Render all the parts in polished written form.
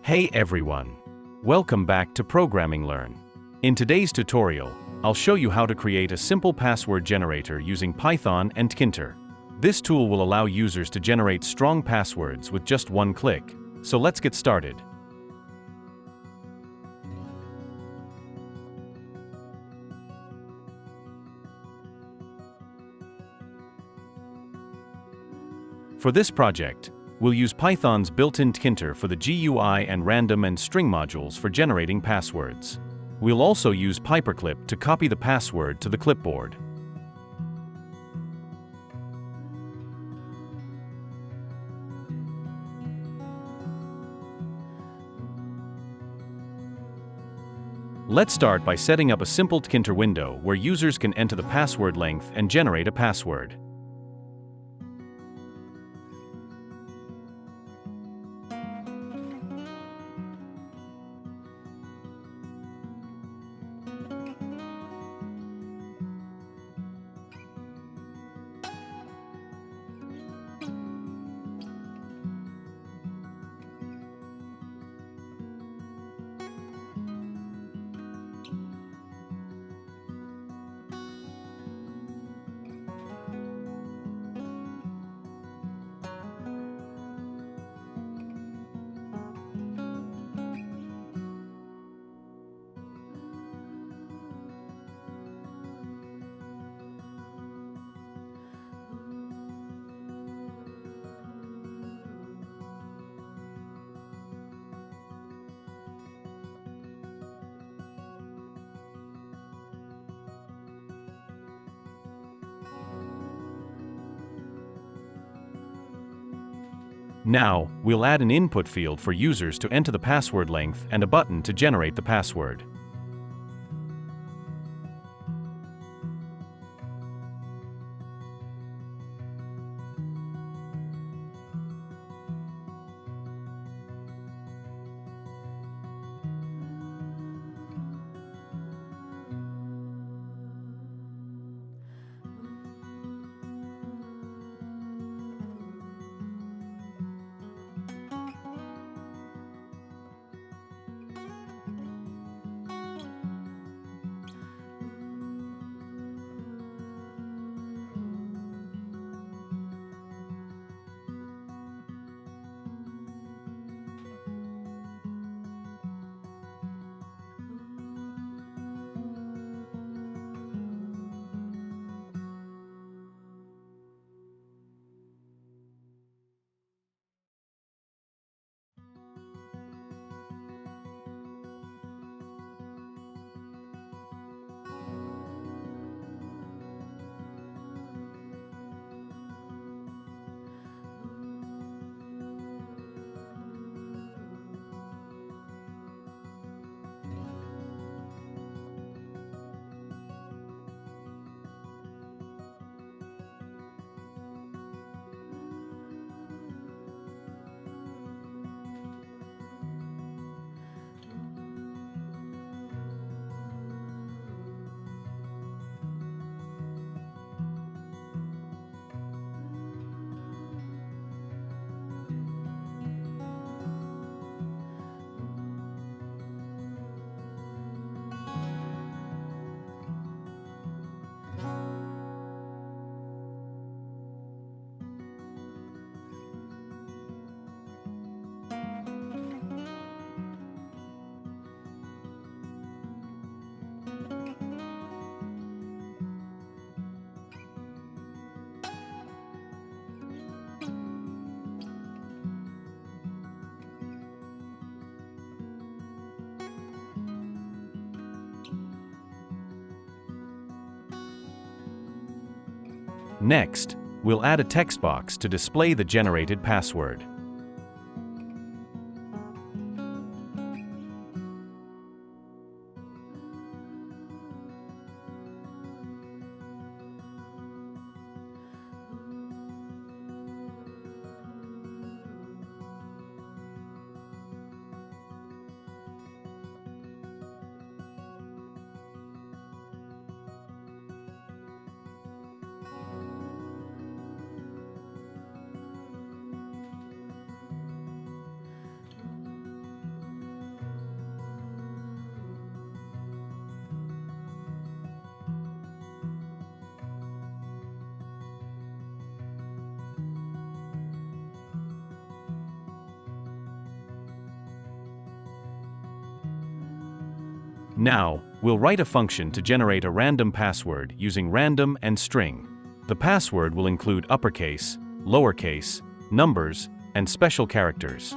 Hey everyone! Welcome back to ProgrammingLearn. In today's tutorial, I'll show you how to create a simple password generator using Python and Tkinter. This tool will allow users to generate strong passwords with just one click. So let's get started. For this project, we'll use Python's built-in Tkinter for the GUI and random and string modules for generating passwords. We'll also use pyperclip to copy the password to the clipboard. Let's start by setting up a simple Tkinter window where users can enter the password length and generate a password. Now, we'll add an input field for users to enter the password length and a button to generate the password. Next, we'll add a text box to display the generated password. Now, we'll write a function to generate a random password using random and string. The password will include uppercase, lowercase, numbers, and special characters.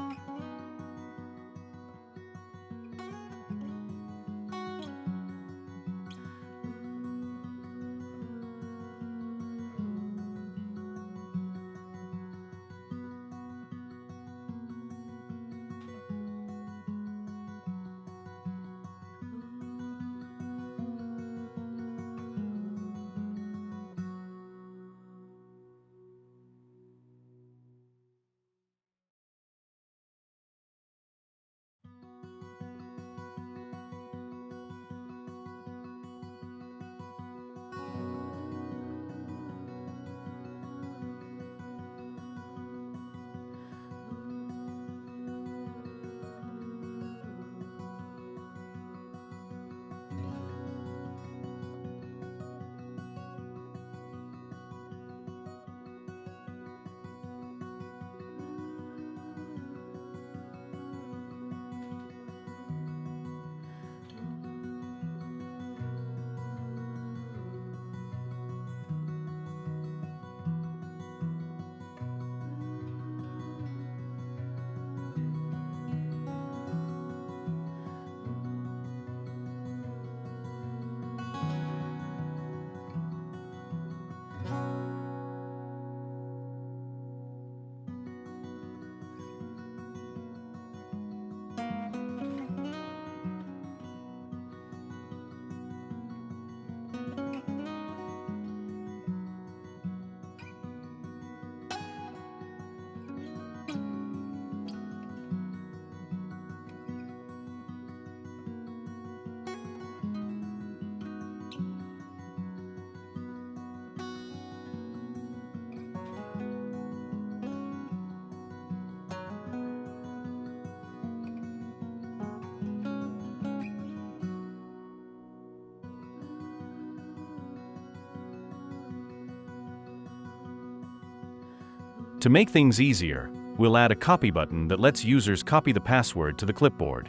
To make things easier, we'll add a copy button that lets users copy the password to the clipboard.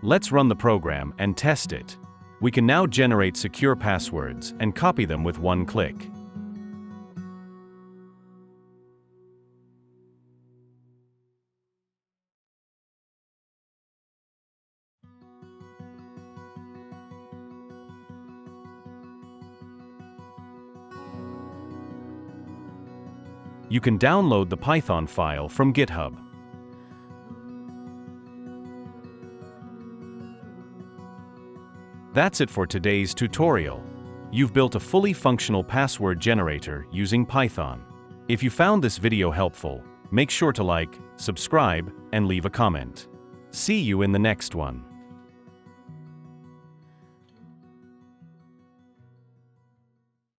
Let's run the program and test it. We can now generate secure passwords and copy them with one click. You can download the Python file from GitHub. That's it for today's tutorial. You've built a fully functional password generator using Python. If you found this video helpful, make sure to like, subscribe, and leave a comment. See you in the next one.